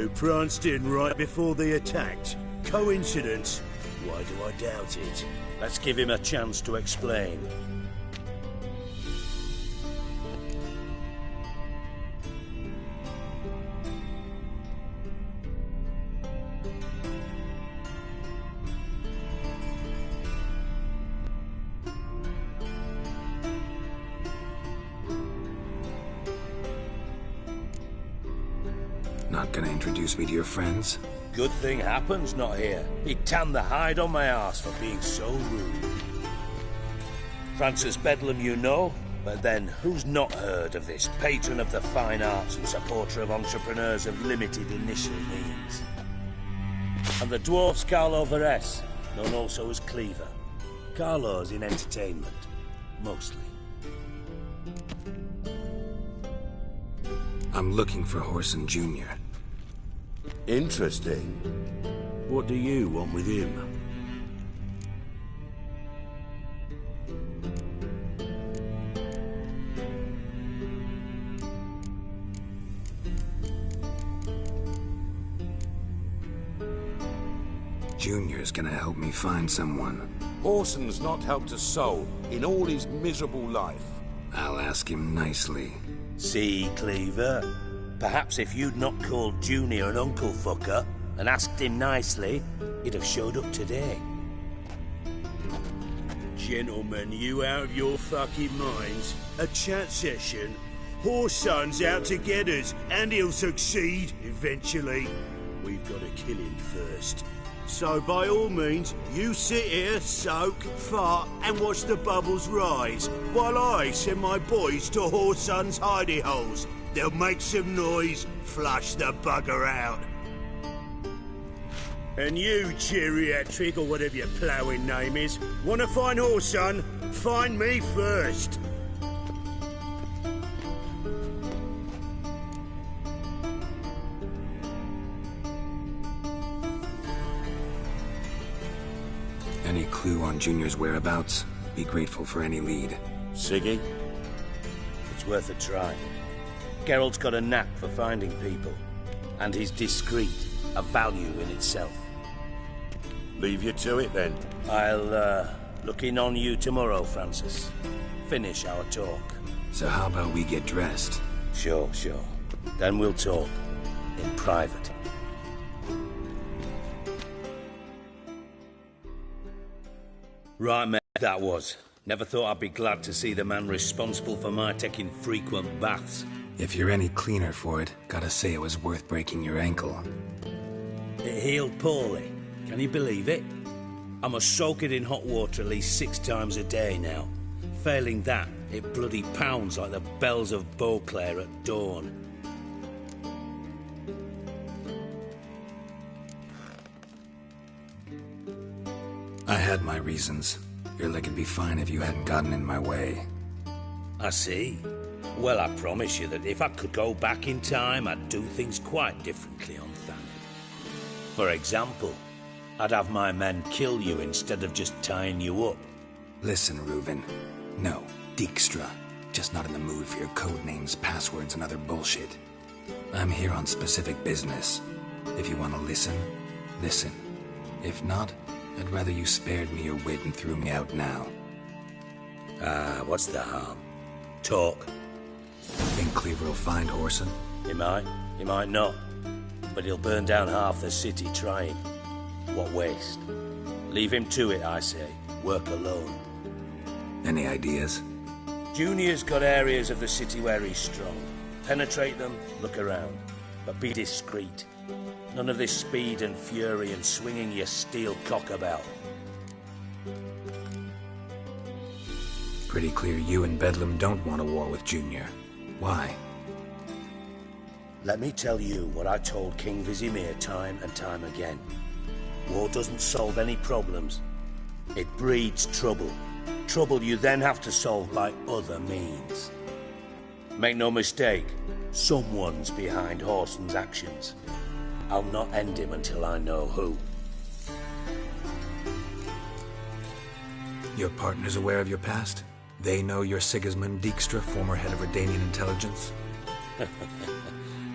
who pranced in right before they attacked. Coincidence? Why do I doubt it? Let's give him a chance to explain. Not gonna introduce me to your friends? Good thing Happen's not here. He'd tan the hide on my arse for being so rude. Francis Bedlam you know, but then who's not heard of this patron of the fine arts and supporter of entrepreneurs of limited initial means? And the dwarf's Carlo Veres, known also as Cleaver. Carlo's in entertainment, mostly. I'm looking for Horson Jr. Interesting. What do you want with him? Junior's gonna help me find someone. Horson's not helped a soul in all his miserable life. I'll ask him nicely. See, Cleaver? Perhaps if you'd not called Junior an uncle fucker and asked him nicely, he'd have showed up today. Gentlemen, you out of your fucking minds? A chat session? Horson's out to get us, and he'll succeed, eventually. We've got to kill him first. So by all means, you sit here, soak, fart, and watch the bubbles rise, while I send my boys to Horson's hidey holes. They'll make some noise, flush the bugger out. And you, geriatric, or whatever your ploughing name is, wanna find Horson? Find me first. Any clue on Junior's whereabouts? Be grateful for any lead. Siggy? It's worth a try. Geralt's got a knack for finding people. And he's discreet, a value in itself. Leave you to it then. I'll, look in on you tomorrow, Francis. Finish our talk. So how about we get dressed? Sure. Then we'll talk. In private. Right, mate, that was. Never thought I'd be glad to see the man responsible for my taking frequent baths. If you're any cleaner for it, gotta say it was worth breaking your ankle. It healed poorly. Can you believe it? I must soak it in hot water at least 6 times a day now. Failing that, it bloody pounds like the bells of Beauclair at dawn. I had my reasons. Your leg'd be fine if you hadn't gotten in my way. I see. Well, I promise you that if I could go back in time, I'd do things quite differently on Thanet. For example, I'd have my men kill you instead of just tying you up. Listen, Reuven. No, Dijkstra. Just not in the mood for your code names, passwords, and other bullshit. I'm here on specific business. If you want to listen, listen. If not, I'd rather you spared me your wit and threw me out now. What's the harm? Talk. Think Cleaver will find Horson? He might not. But he'll burn down half the city trying. What waste. Leave him to it, I say. Work alone. Any ideas? Junior's got areas of the city where he's strong. Penetrate them, look around. But be discreet. None of this speed and fury and swinging your steel cock about. Pretty clear you and Bedlam don't want a war with Junior. Why? Let me tell you what I told King Vizimir time and time again. War doesn't solve any problems. It breeds trouble. Trouble you then have to solve by other means. Make no mistake, someone's behind Horson's actions. I'll not end him until I know who. Your partner's aware of your past? They know you're Sigismund Dijkstra, former head of Redanian intelligence?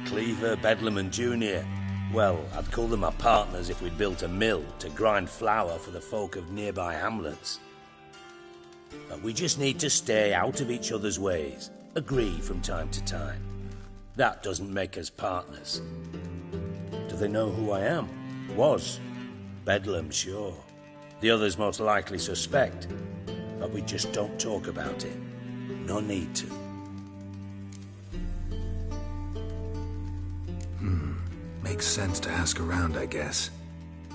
Cleaver, Bedlam and Junior. Well, I'd call them my partners if we'd built a mill to grind flour for the folk of nearby hamlets. But we just need to stay out of each other's ways, agree from time to time. That doesn't make us partners. Do they know who I am? Was. Bedlam, sure. The others most likely suspect, but we just don't talk about it. No need to. Makes sense to ask around, I guess.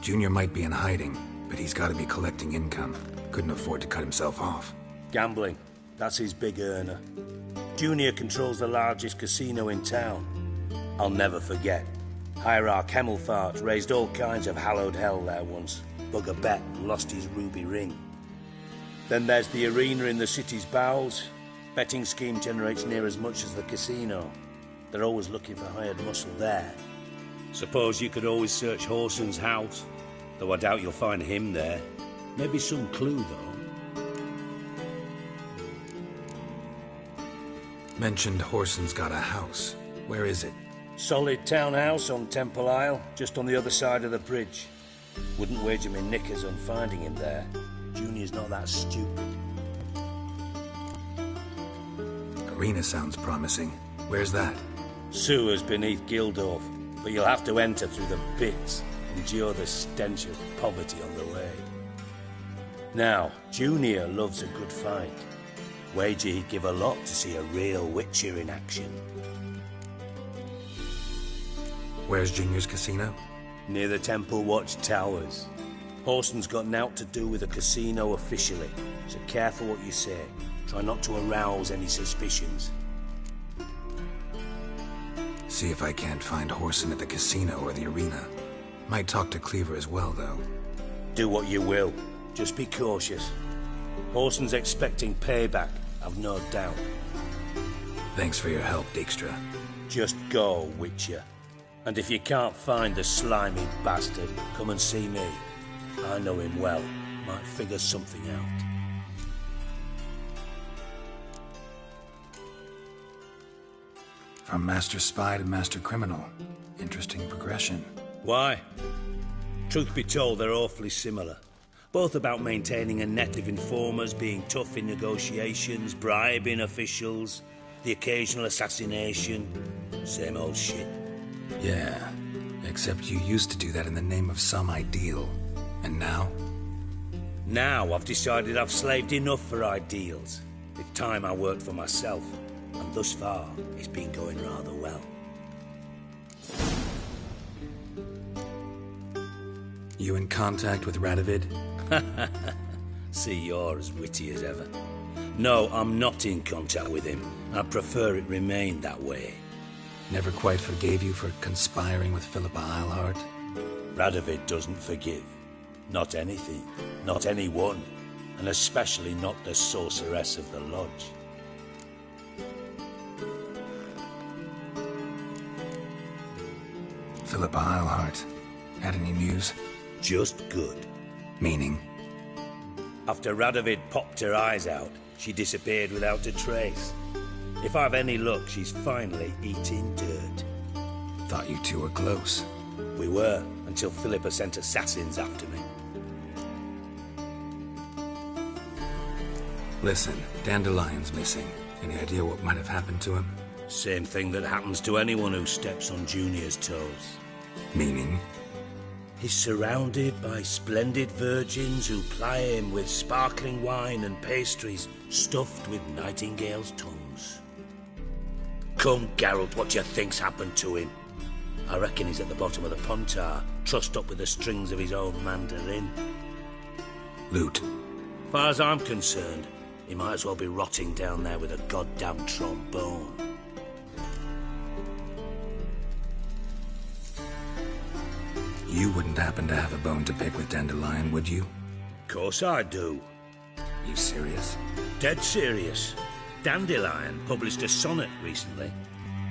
Junior might be in hiding, but he's got to be collecting income. Couldn't afford to cut himself off. Gambling. That's his big earner. Junior controls the largest casino in town. I'll never forget. Hierarch Hemmelfart raised all kinds of hallowed hell there once. Bugger bet and lost his ruby ring. Then there's the arena in the city's bowels. Betting scheme generates near as much as the casino. They're always looking for hired muscle there. Suppose you could always search Horson's house, though I doubt you'll find him there. Maybe some clue, though. Mentioned Horson's got a house. Where is it? Solid townhouse on Temple Isle, just on the other side of the bridge. Wouldn't wager me knickers on finding him there. Junior's not that stupid. Arena sounds promising. Where's that? Sewers beneath Gildorf, but you'll have to enter through the pits, endure the stench of poverty on the way. Now, Junior loves a good fight. Wager he'd give a lot to see a real Witcher in action. Where's Junior's casino? Near the Temple Watch Towers. Horson's got naught to do with the casino officially, so careful what you say. Try not to arouse any suspicions. See if I can't find Horson at the casino or the arena. Might talk to Cleaver as well, though. Do what you will. Just be cautious. Horson's expecting payback, I've no doubt. Thanks for your help, Dijkstra. Just go, Witcher. And if you can't find the slimy bastard, come and see me. I know him well. Might figure something out. From Master Spy to Master Criminal. Interesting progression. Why? Truth be told, they're awfully similar. Both about maintaining a net of informers, being tough in negotiations, bribing officials, the occasional assassination. Same old shit. Yeah, except you used to do that in the name of some ideal. And now? Now I've decided I've slaved enough for ideals. It's time I worked for myself. And thus far, it's been going rather well. You in contact with Radovid? See, you're as witty as ever. No, I'm not in contact with him. I prefer it remained that way. Never quite forgave you for conspiring with Philippa Eilhart? Radovid doesn't forgive. Not anything. Not anyone. And especially not the sorceress of the Lodge. Philippa Eilhart. Had any news? Just good. Meaning? After Radovid popped her eyes out, she disappeared without a trace. If I've any luck, she's finally eating dirt. Thought you two were close. We were, until Philippa sent assassins after me. Listen, Dandelion's missing. Any idea what might have happened to him? Same thing that happens to anyone who steps on Junior's toes. Meaning? He's surrounded by splendid virgins who ply him with sparkling wine and pastries stuffed with nightingales' tongues. Come, Geralt, what do you think's happened to him? I reckon he's at the bottom of the Pontar, trussed up with the strings of his own mandolin. Loot. Far as I'm concerned, he might as well be rotting down there with a goddamn trombone. You wouldn't happen to have a bone to pick with Dandelion, would you? Course I do. You serious? Dead serious. Dandelion published a sonnet recently.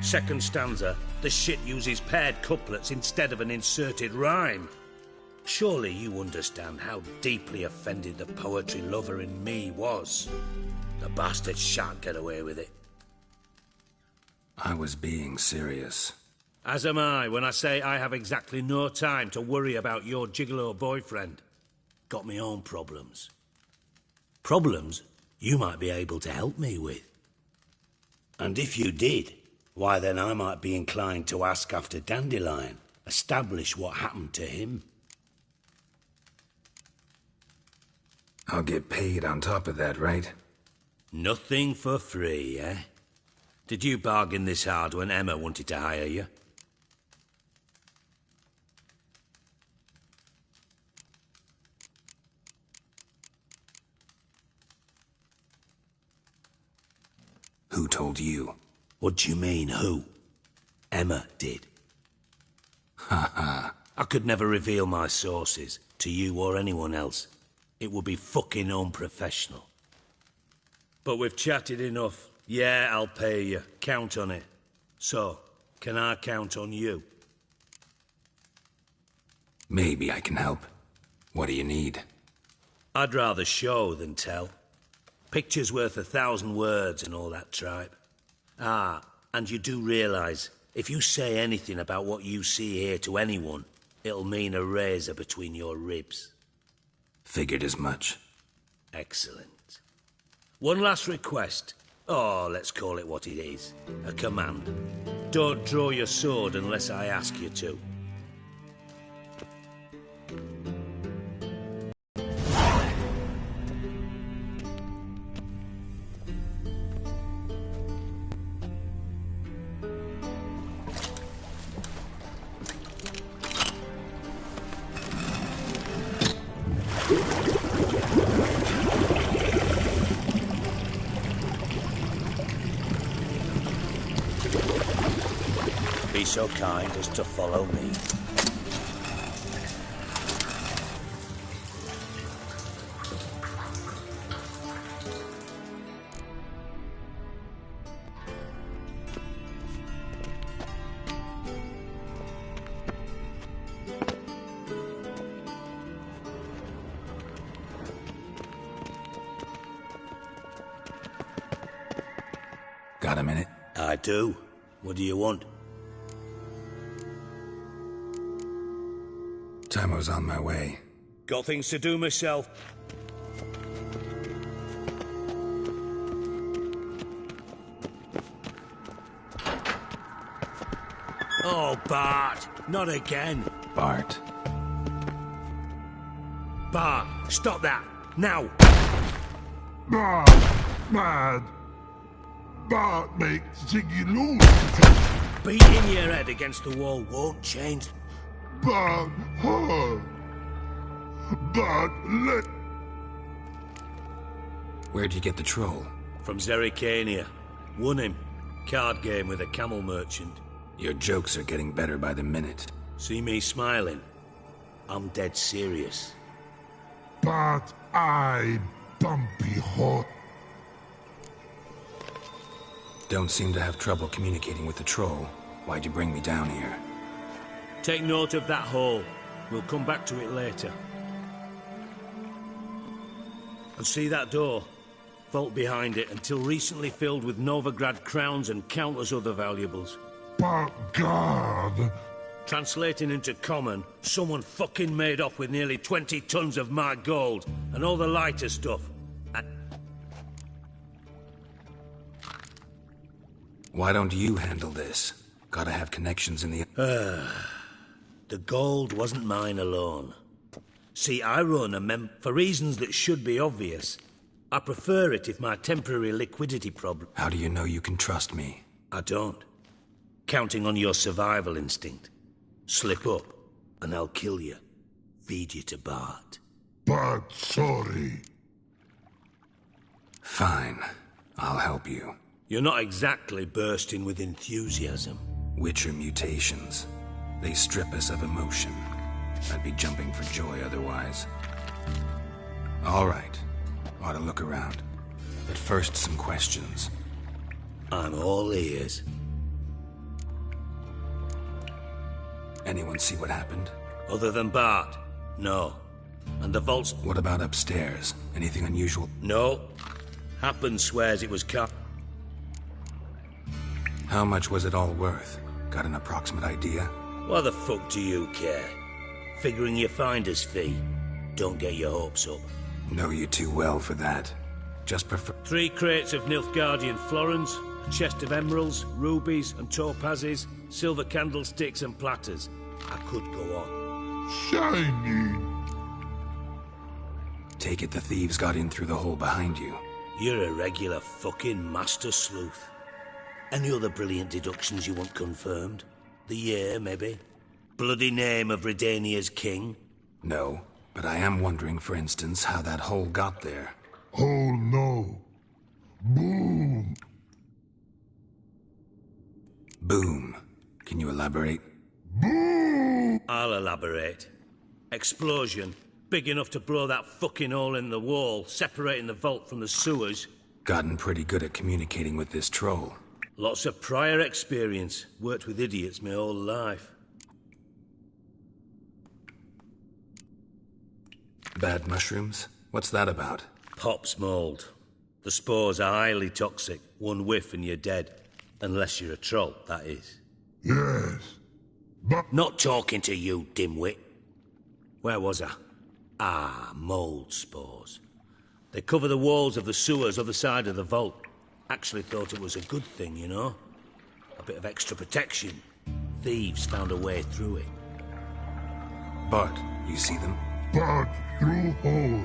Second stanza, the shit uses paired couplets instead of an inserted rhyme. Surely you understand how deeply offended the poetry lover in me was. The bastard shan't get away with it. I was being serious. As am I when I say I have exactly no time to worry about your gigolo boyfriend. Got my own problems. Problems you might be able to help me with. And if you did, why then I might be inclined to ask after Dandelion, establish what happened to him. I'll get paid on top of that, right? Nothing for free, eh? Did you bargain this hard when Emma wanted to hire you? Who told you? What do you mean, who? Emma did. Ha ha. I could never reveal my sources to you or anyone else. It would be fucking unprofessional. But we've chatted enough. Yeah, I'll pay you. Count on it. So, can I count on you? Maybe I can help. What do you need? I'd rather show than tell. Picture's worth 1,000 words and all that tripe. Ah, and you do realise, if you say anything about what you see here to anyone, it'll mean a razor between your ribs. Figured as much. Excellent. One last request. Oh, let's call it what it is. A command. Don't draw your sword unless I ask you to. Be so kind as to follow me. Got a minute? I do. What do you want? Time I was on my way. Got things to do myself. Oh, Bart. Not again. Bart. Bart, stop that. Now. Bart, mad. Bart makes Ziggy lose. Beating your head against the wall won't change. Bart, her. Bart, let... Where'd you get the troll? From Zerrikania. Won him. Card game with a camel merchant. Your jokes are getting better by the minute. See me smiling? I'm dead serious. Bart, I bumpy hot. Don't seem to have trouble communicating with the troll. Why'd you bring me down here? Take note of that hole. We'll come back to it later. And see that door? Vault behind it, until recently filled with Novigrad crowns and countless other valuables. Bart, God. Translating into common, someone fucking made off with nearly 20 tons of my gold, and all the lighter stuff. Why don't you handle this? Gotta have connections in the... The gold wasn't mine alone. See, I run a for reasons that should be obvious. I prefer it if my temporary liquidity problem... How do you know you can trust me? I don't. Counting on your survival instinct. Slip up, and I'll kill you. Feed you to Bart. Bart, sorry. Fine. I'll help you. You're not exactly bursting with enthusiasm. Witcher mutations. They strip us of emotion. I'd be jumping for joy otherwise. All right. Ought to look around. But first, some questions. I'm all ears. Anyone see what happened? Other than Bart? No. And the vault's... What about upstairs? Anything unusual? No. Happen swears it was cut. How much was it all worth? Got an approximate idea? Why the fuck do you care? Figuring your finder's fee? Don't get your hopes up. Know you too well for that. Just prefer... 3 crates of Nilfgaardian florins, a chest of emeralds, rubies and topazes, silver candlesticks and platters. I could go on. Shining. Take it the thieves got in through the hole behind you. You're a regular fucking master sleuth. Any other brilliant deductions you want confirmed? The year, maybe? Bloody name of Redania's king? No, but I am wondering, for instance, how that hole got there. Oh no. Boom. Boom. Can you elaborate? Boom. I'll elaborate. Explosion. Big enough to blow that fucking hole in the wall, separating the vault from the sewers. Gotten pretty good at communicating with this troll. Lots of prior experience. Worked with idiots my whole life. Bad mushrooms? What's that about? Pops mold. The spores are highly toxic. One whiff and you're dead. Unless you're a troll, that is. Yes. But Not talking to you, dimwit. Where was I? Ah, mold spores. They cover the walls of the sewers other side of the vault. Actually thought it was a good thing, you know? A bit of extra protection. Thieves found a way through it. Bart, you see them? but through hole.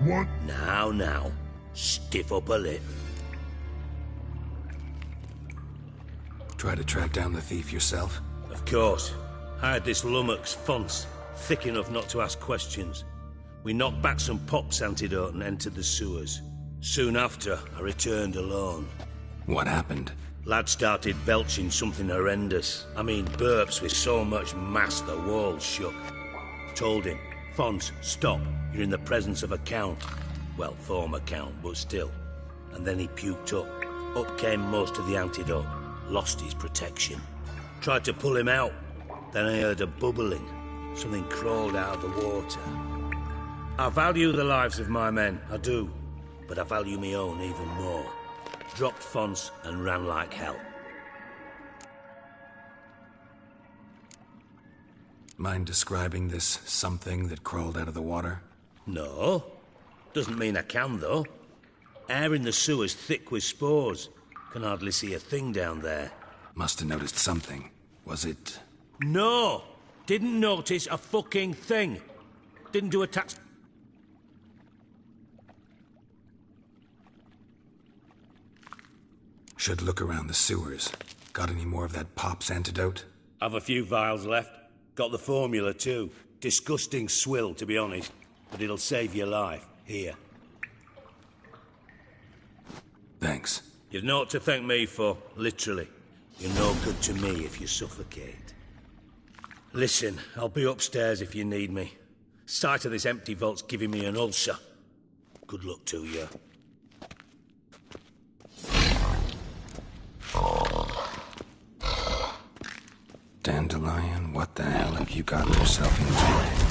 What? Now. Stiff up a lip. Try to track down the thief yourself? Of course. I had this lummox Fonce, thick enough not to ask questions. We knocked back some Pop's antidote and entered the sewers. Soon after, I returned alone. What happened? Lad started belching something horrendous. I mean, burps with so much mass the walls shook. Told him, Fonce, stop. You're in the presence of a count. Well, former count, but still. And then he puked up. Up came most of the antidote. Lost his protection. Tried to pull him out. Then I heard a bubbling. Something crawled out of the water. I value the lives of my men, I do. But I value my own even more. Dropped Fonce and ran like hell. Mind describing this something that crawled out of the water? No. Doesn't mean I can, though. Air in the sewer's thick with spores. Can hardly see a thing down there. Must have noticed something. Was it... No! Didn't notice a fucking thing. Didn't do a tax... Should look around the sewers. Got any more of that Pop's antidote? Have a few vials left. Got the formula, too. Disgusting swill, to be honest. But it'll save your life. Here. Thanks. You've naught to thank me for, literally. You're no good to me if you suffocate. Listen, I'll be upstairs if you need me. Sight of this empty vault's giving me an ulcer. Good luck to you. Dandelion, what the hell have you got yourself into?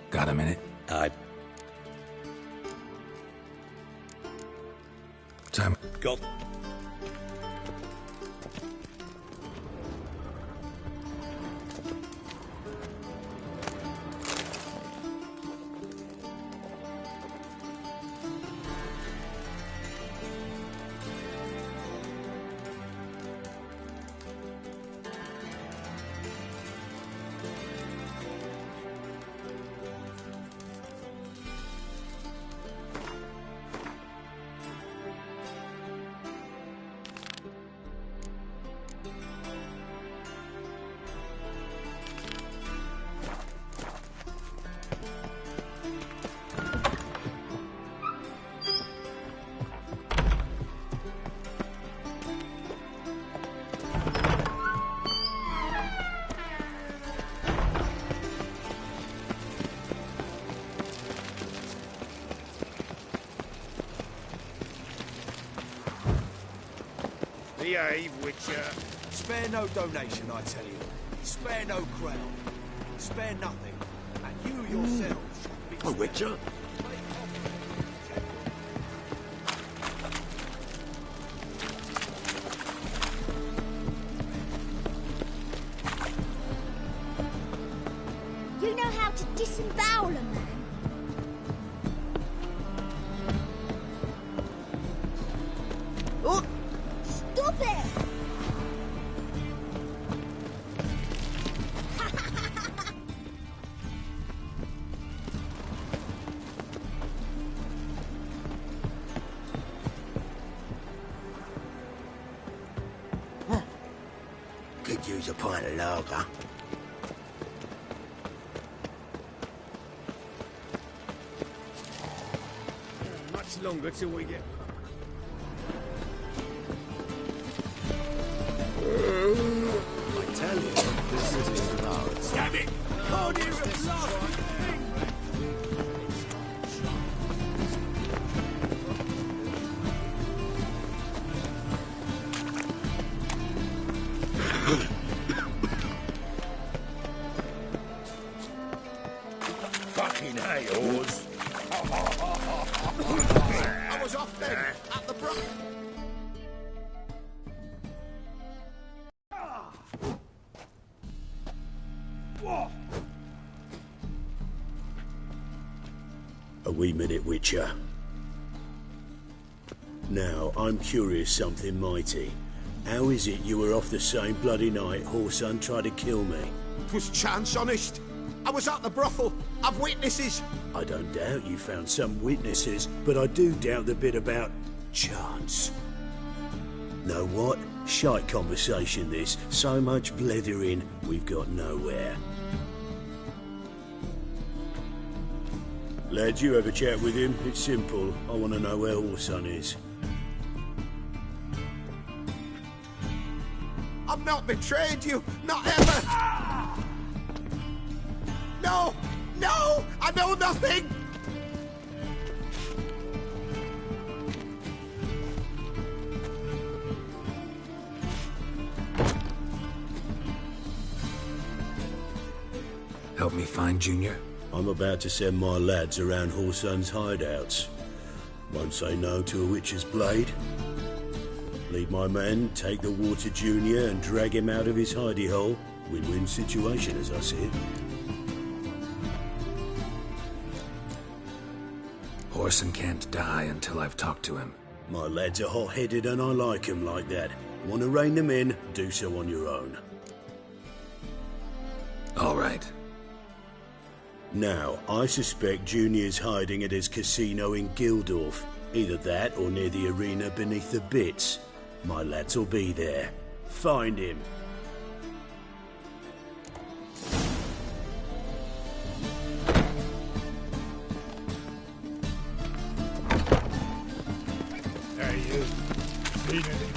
Got a minute? Time. Go. behave, Witcher. Spare no donation, I tell you. Spare no crown. Spare nothing. And you yourselves should be... A Witcher? You know how to disembowel a man? Oh! Stop it! Could use a pint of lager. Much longer till we get... I tell you, this city's ours. Damn it! Can't hear a blasted thing! Fucking hay-horse! I was off then, at the brook. A wee minute, Witcher. Now, I'm curious something mighty. How is it you were off the same bloody night Whoreson tried to kill me? 'Twas chance, honest. I was at the brothel. I've witnesses. I don't doubt you found some witnesses, but I do doubt the bit about chance. Know what? Shite conversation this. So much blethering, we've got nowhere. Lad, you have a chat with him. It's simple. I want to know where Whoreson is. I've not betrayed you. Not ever. No! No! I know nothing! Help me find Junior? I'm about to send my lads around Whoreson's hideouts. Won't say no to a witch's blade. Lead my men, take the water Junior and drag him out of his hidey hole. Win-win situation, as I see it. Whoreson can't die until I've talked to him. My lads are hot-headed and I like 'em like that. Want to rein them in? Do so on your own. All right. Now, I suspect Junior's hiding at his casino in Gildorf. Either that or near the arena beneath the bits. My lads will be there. Find him. Hey, you. Seen any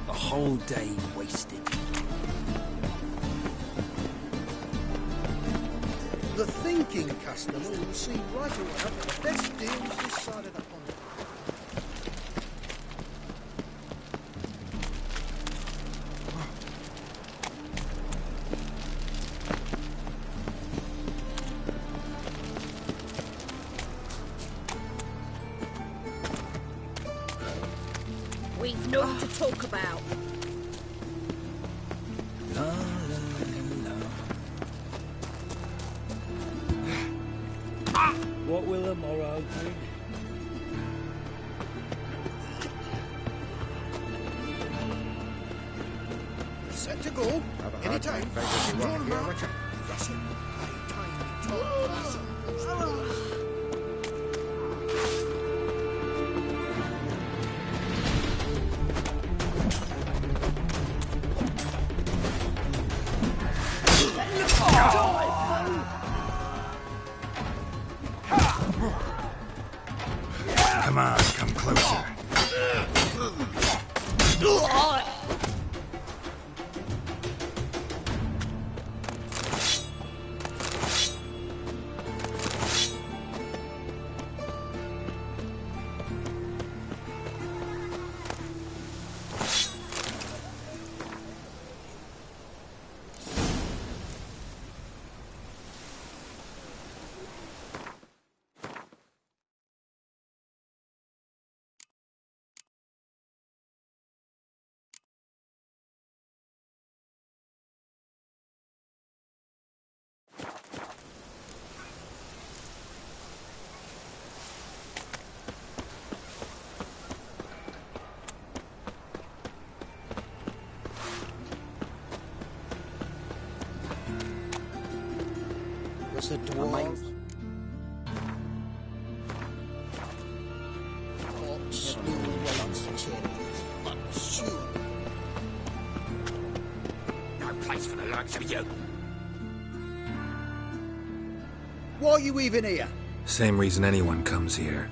A whole day wasted. The thinking customer will see right away that the best deals this side of the pond. We've naught to talk about. What will the morrow bring? Set to go. Anytime. Draw mark. Russian. Tiny top. Come on, come closer. What's the dwarves? Hot snow white cherries. Fuck, sure. No place for the likes of you. Why are you even here? Same reason anyone comes here.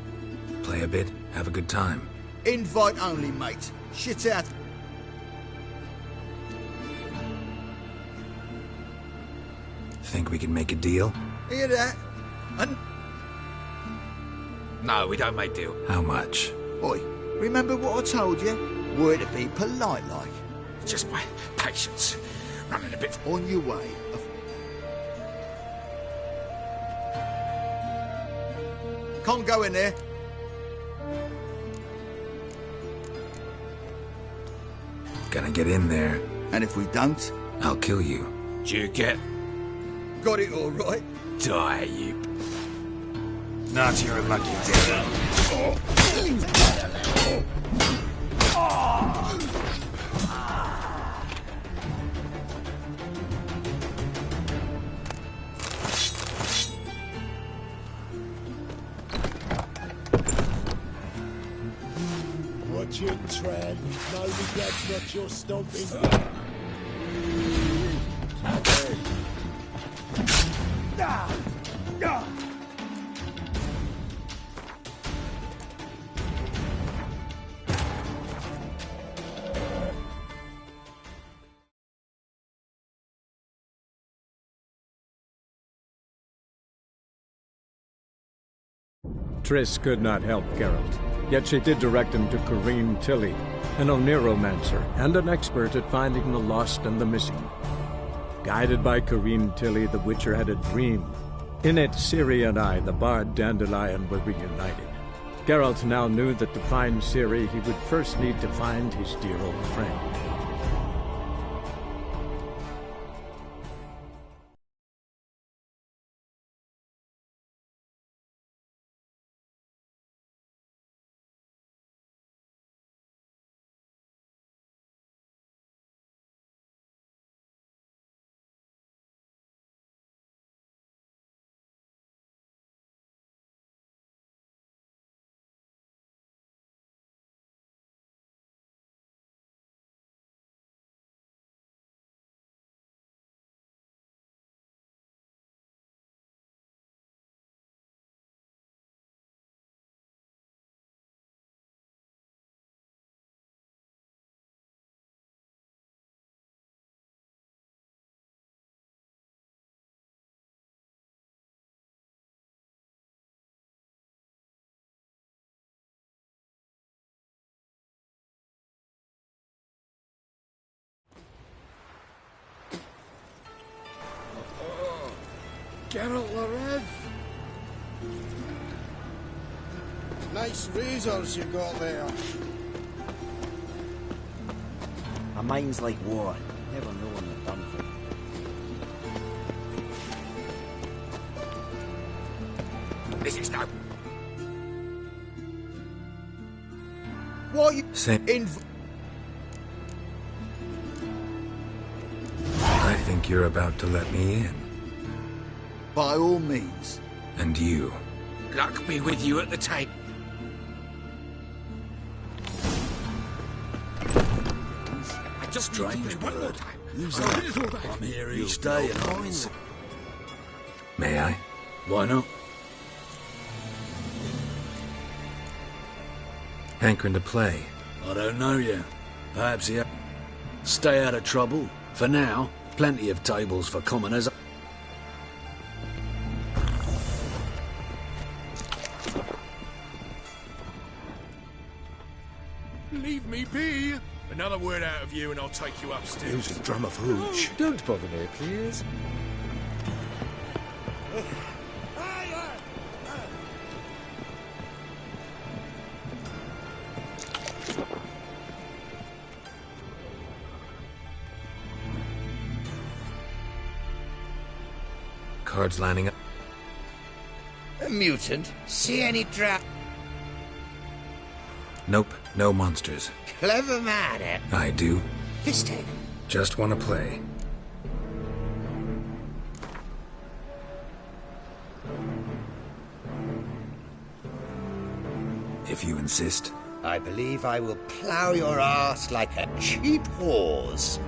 Play a bit, have a good time. Invite only, mate. Shit out. Think we can make a deal? Hear that? And... No, we don't make deal. How much? Oi, remember what I told you? Were to be polite like. Just my patience. Running a bit... On your way. Can't go in there. Gonna get in there. And if we don't? I'll kill you. Do you get? Got it all right. Die, you. Not your lucky day. Watch your tread. No regrets what you're stomping. Triss could not help Geralt, yet she did direct him to Corrine Tilly, an Oniromancer and an expert at finding the lost and the missing. Guided by Corrine Tilly, the Witcher had a dream. In it, Ciri and I, the bard Dandelion, were reunited. Geralt now knew that to find Ciri, he would first need to find his dear old friend. Geralt Larev. Nice razors you got there. A mind's like water. Never know when they're done for. This is no... What you... Same... I think you're about to let me in. By all means. And you. Luck be with you at the table. I just tried it one more time. I'm here each day and always... May I? Why not? Hankering to play. I don't know yet. Perhaps he... Stay out of trouble. For now, plenty of tables for commoners. Leave me be. Another word out of you and I'll take you upstairs. Use a drum of hooch. Don't bother me, please. Cards lining up. A mutant? See any trap? Nope, no monsters. Clever man, eh? I do. This take. Just want to play. if you insist. I believe I will plough your ass like a cheap horse.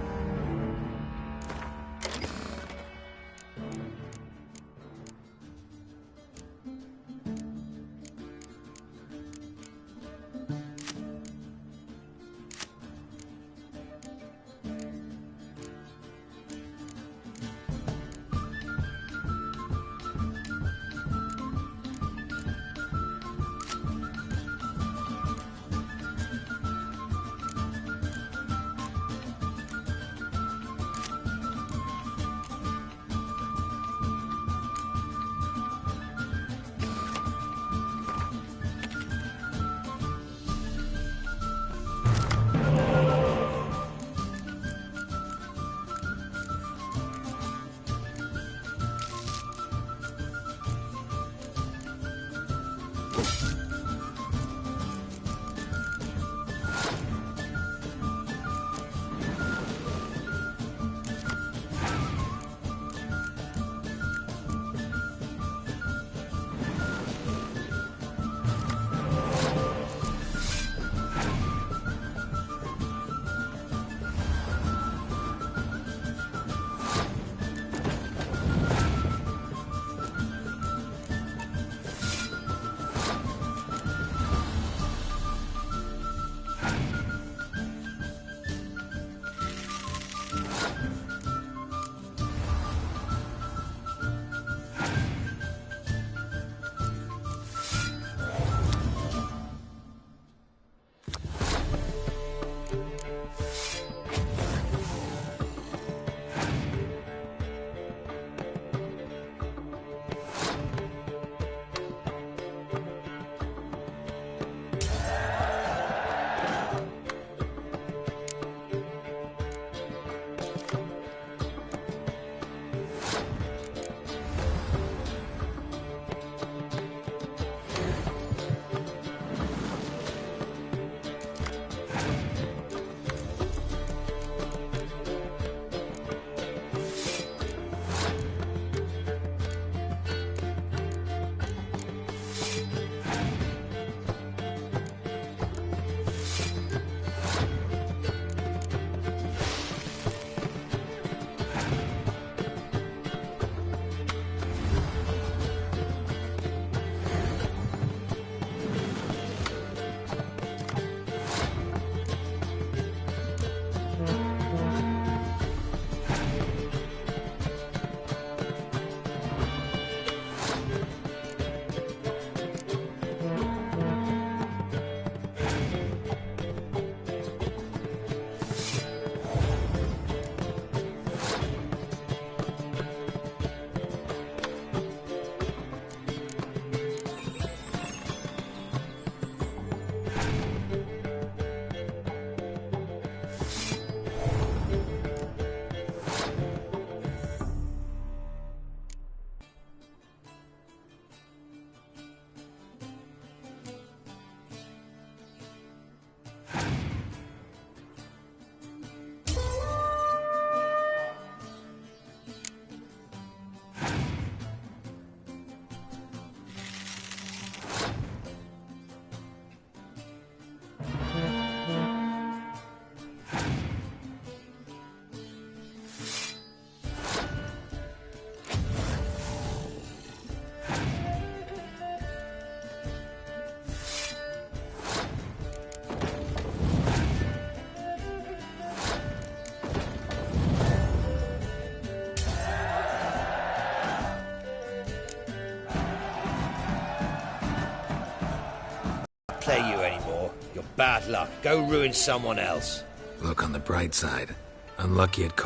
Play you anymore. You're bad luck. Go ruin someone else. Look on the bright side. Unlucky at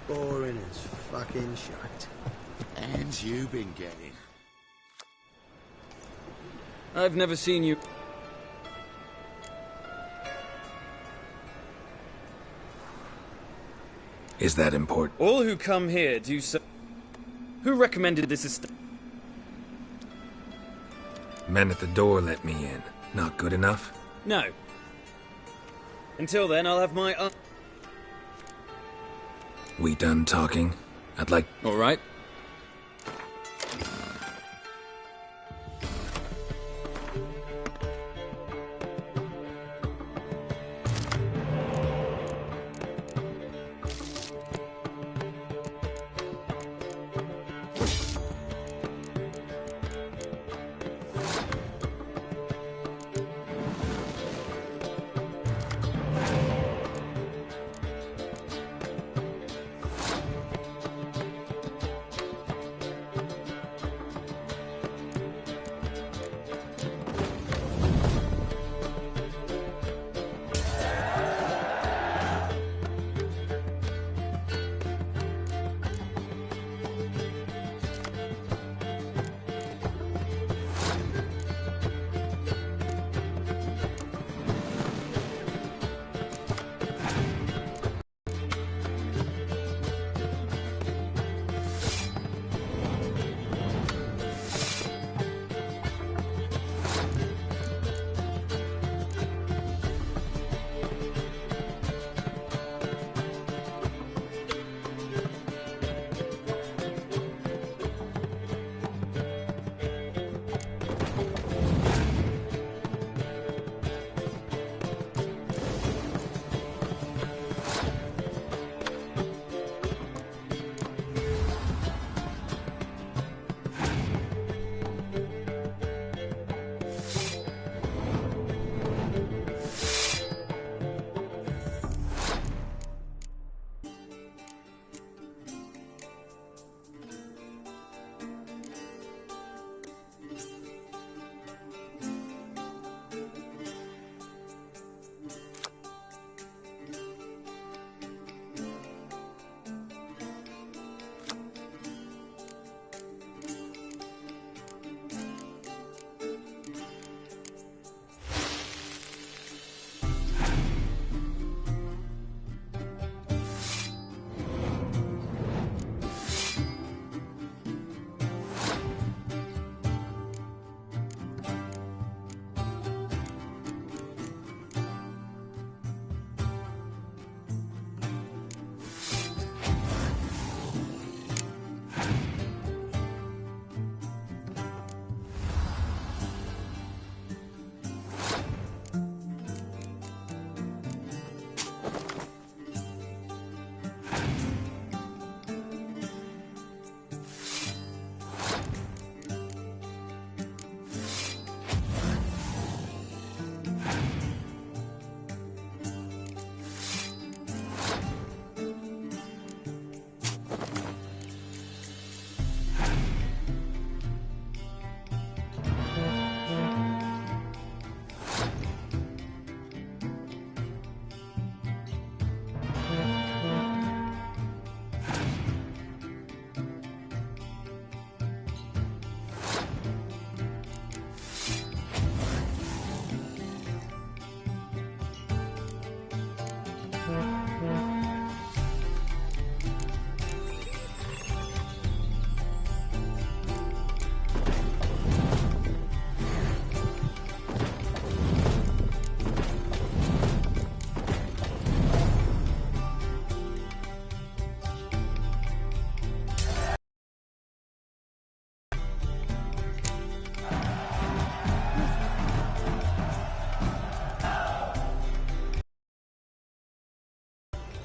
Boring as fucking shite. And you been getting? I've never seen you... Is that important? All who come here do so... Who recommended this estate? Men at the door let me in. Not good enough? No. Until then, I'll have my... We done talking? I'd like... All right.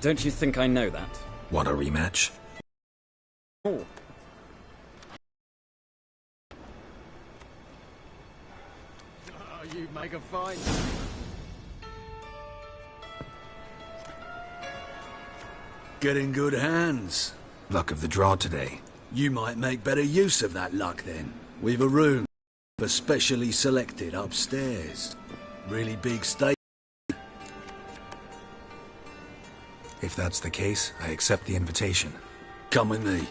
Don't you think I know that? Want a rematch? Oh. Oh, you make a fine. Get in good hands. Luck of the draw today. You might make better use of that luck then. We've a room, especially selected upstairs. Really big steak. If that's the case, I accept the invitation. Come with me.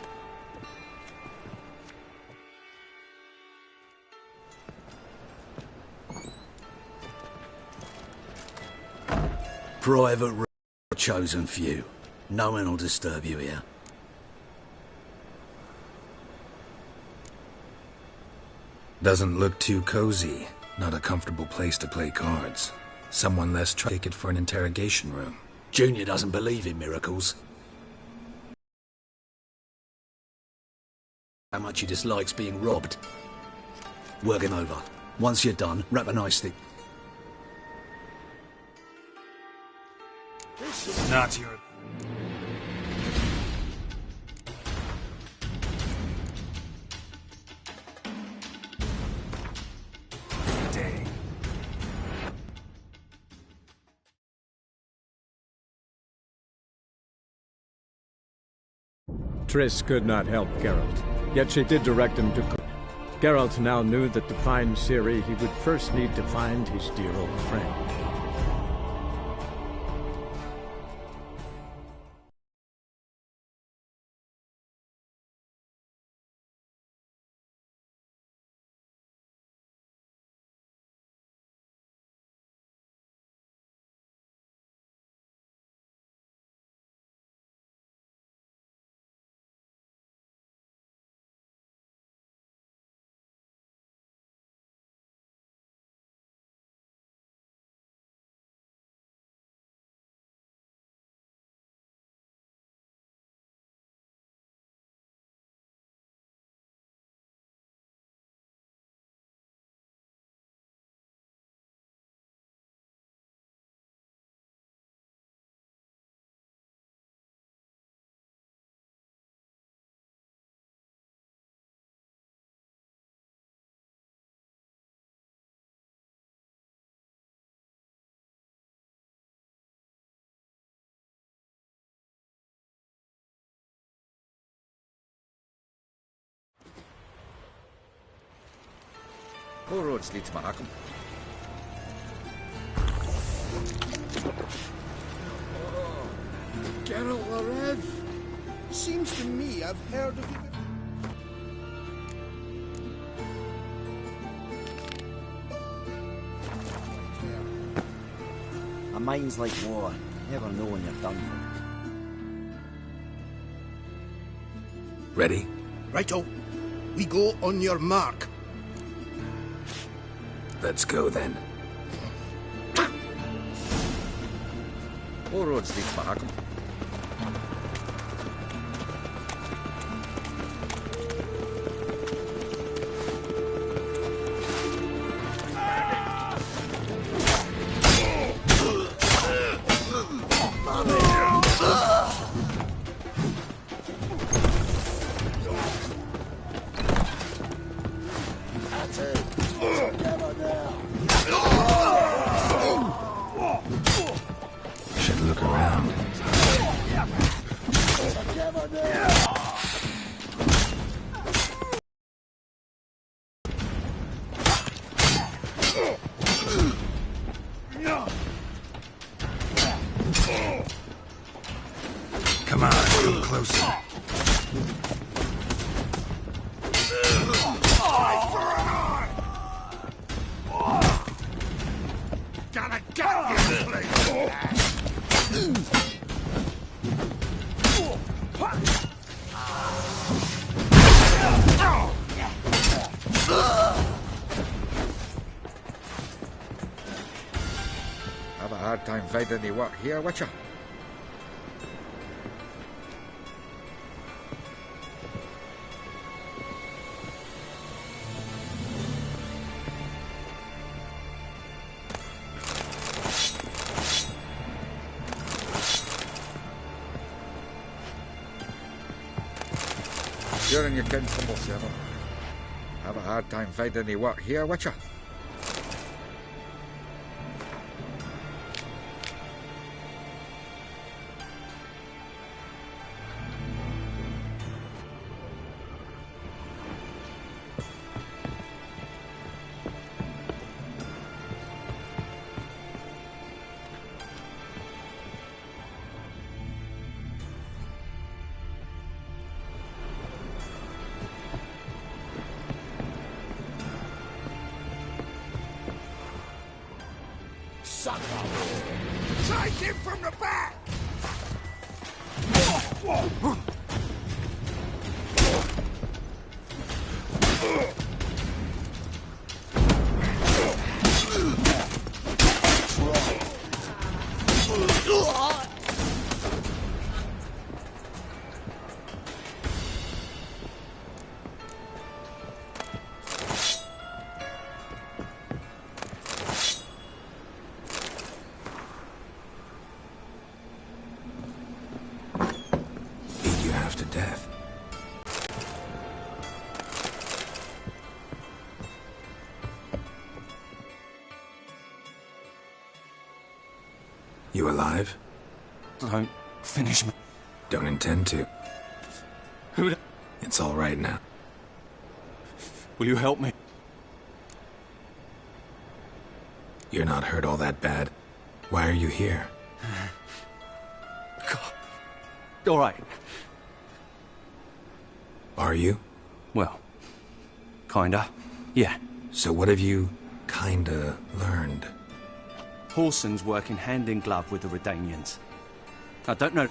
Private room chosen for you. No one will disturb you here. Doesn't look too cozy. Not a comfortable place to play cards. Someone less take it for an interrogation room. Junior doesn't believe in miracles. How much he dislikes being robbed. Work him over. Once you're done, wrap a nice stick. Not your... day. Triss could not help Geralt, yet she did direct him to... Geralt now knew that to find Ciri, he would first need to find his dear old friend. All roads lead to Mahakam. Geralt Larev. Seems to me I've heard of you. A mind's like water. Never know when you're done for. Ready? Righto. We go on your mark. Let's go then. All roads lead to Mahakam. Should look around. Come on, come closer. Gotta get this place. Have a hard time finding any work here, Witcher. You're in your kin, humble servant. Have a hard time finding any work here, Witcher? Take him from the back! To death. You alive? Don't finish me. Don't intend to. Who? It's all right now. Will you help me? You're not hurt all that bad. Why are you here? God. All right. Are you? Well, kinda. Yeah. So what have you kinda learned? Whoreson's working hand in glove with the Redanians. I don't know